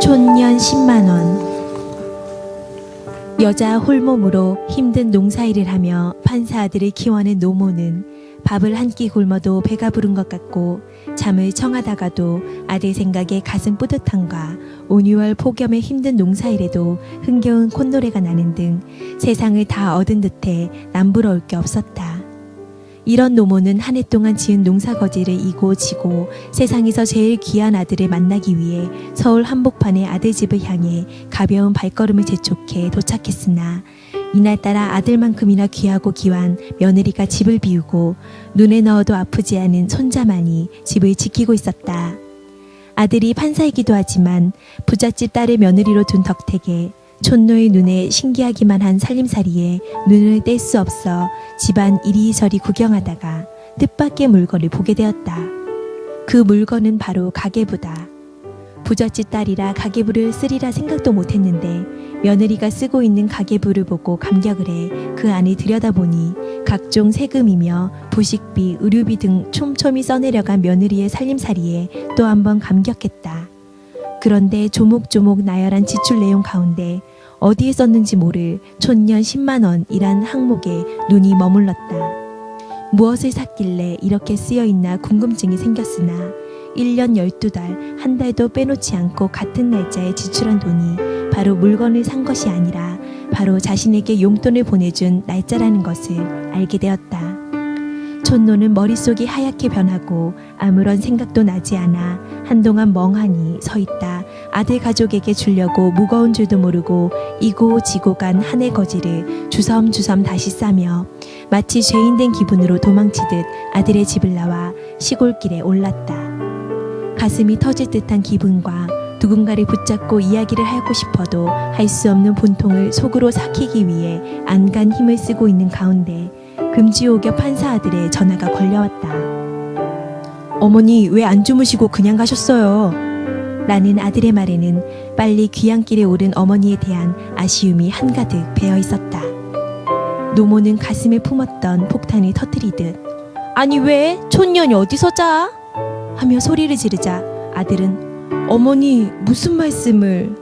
촌년 10만원. 여자 홀몸으로 힘든 농사일을 하며 판사 아들을 키워낸 노모는 밥을 한 끼 굶어도 배가 부른 것 같고 잠을 청하다가도 아들 생각에 가슴 뿌듯함과 5, 6월 폭염의 힘든 농사일에도 흥겨운 콧노래가 나는 등 세상을 다 얻은 듯해 남부러울 게 없었다. 이런 노모는 한 해 동안 지은 농사거지를 이고 지고 세상에서 제일 귀한 아들을 만나기 위해 서울 한복판의 아들집을 향해 가벼운 발걸음을 재촉해 도착했으나 이날따라 아들만큼이나 귀하고 귀한 며느리가 집을 비우고 눈에 넣어도 아프지 않은 손자만이 집을 지키고 있었다. 아들이 판사이기도 하지만 부잣집 딸을 며느리로 둔 덕택에 촌노의 눈에 신기하기만 한 살림살이에 눈을 뗄 수 없어 집안 이리저리 구경하다가 뜻밖의 물건을 보게 되었다. 그 물건은 바로 가계부다. 부잣집 딸이라 가계부를 쓰리라 생각도 못했는데 며느리가 쓰고 있는 가계부를 보고 감격을 해 그 안을 들여다보니 각종 세금이며 부식비, 의료비 등 촘촘히 써내려간 며느리의 살림살이에 또 한 번 감격했다. 그런데 조목조목 나열한 지출 내용 가운데 어디에 썼는지 모를 촌년 10만원이란 항목에 눈이 머물렀다. 무엇을 샀길래 이렇게 쓰여있나 궁금증이 생겼으나 1년 12달, 한 달도 빼놓지 않고 같은 날짜에 지출한 돈이 바로 물건을 산 것이 아니라 바로 자신에게 용돈을 보내준 날짜라는 것을 알게 되었다. 촌노는 머릿속이 하얗게 변하고 아무런 생각도 나지 않아 한동안 멍하니 서 있다 아들 가족에게 주려고 무거운 줄도 모르고 이고 지고 간 한 해 거지를 주섬주섬 다시 싸며 마치 죄인된 기분으로 도망치듯 아들의 집을 나와 시골길에 올랐다. 가슴이 터질 듯한 기분과 누군가를 붙잡고 이야기를 하고 싶어도 할 수 없는 분통을 속으로 삭히기 위해 안간 힘을 쓰고 있는 가운데 금지옥여 판사 아들의 전화가 걸려왔다. 어머니 왜 안 주무시고 그냥 가셨어요? 라는 아들의 말에는 빨리 귀향길에 오른 어머니에 대한 아쉬움이 한가득 배어 있었다. 노모는 가슴에 품었던 폭탄을 터뜨리듯 아니 왜? 촌년이 어디서 자? 하며 소리를 지르자 아들은 어머니 무슨 말씀을?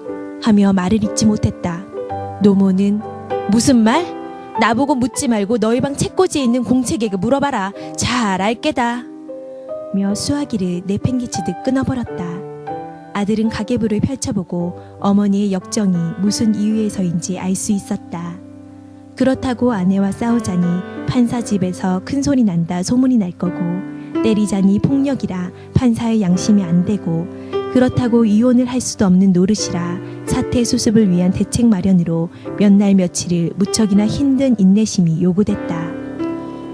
하며 말을 잇지 못했다. 노모는 무슨 말? 나보고 묻지 말고 너희 방 책꽂이에 있는 공책에게 물어봐라. 잘 알게다. 며 수화기를 내팽개치듯 끊어버렸다. 아들은 가계부를 펼쳐보고 어머니의 역정이 무슨 이유에서인지 알 수 있었다. 그렇다고 아내와 싸우자니 판사 집에서 큰 소리 난다 소문이 날 거고 때리자니 폭력이라 판사의 양심이 안 되고 그렇다고 이혼을 할 수도 없는 노릇이라 사태 수습을 위한 대책 마련으로 몇 날 며칠을 무척이나 힘든 인내심이 요구됐다.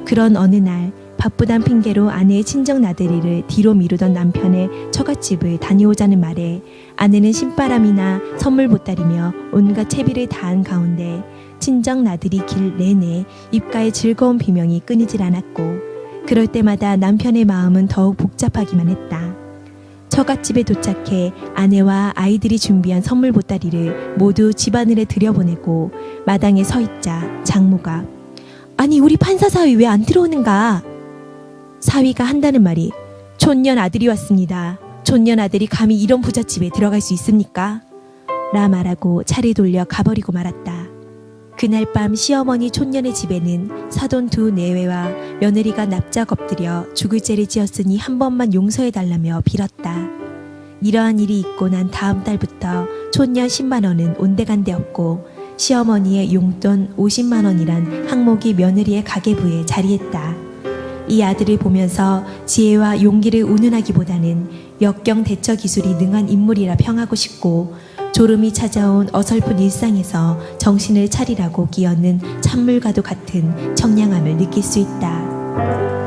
그런 어느 날 바쁘단 핑계로 아내의 친정 나들이를 뒤로 미루던 남편의 처갓집을 다녀오자는 말에 아내는 신바람이나 선물 보따리며 온갖 채비를 다한 가운데 친정 나들이 길 내내 입가에 즐거운 비명이 끊이질 않았고 그럴 때마다 남편의 마음은 더욱 복잡하기만 했다. 처갓집에 도착해 아내와 아이들이 준비한 선물 보따리를 모두 집안을에 들여보내고 마당에 서 있자 장모가 아니 우리 판사 사위 왜 안 들어오는가? 사위가 한다는 말이 촌년 아들이 왔습니다. 촌년 아들이 감히 이런 부잣집에 들어갈 수 있습니까? 라 말하고 차를 돌려 가버리고 말았다. 그날 밤 시어머니 촌년의 집에는 사돈 두 내외와 며느리가 납작 엎드려 죽을 죄를 지었으니 한 번만 용서해달라며 빌었다. 이러한 일이 있고 난 다음 달부터 촌년 10만원은 온데간데 없고 시어머니의 용돈 50만원이란 항목이 며느리의 가계부에 자리했다. 이 아들을 보면서 지혜와 용기를 운운하기보다는 역경 대처 기술이 능한 인물이라 평하고 싶고 졸음이 찾아온 어설픈 일상에서 정신을 차리라고 끼얹는 찬물과도 같은 청량함을 느낄 수 있다.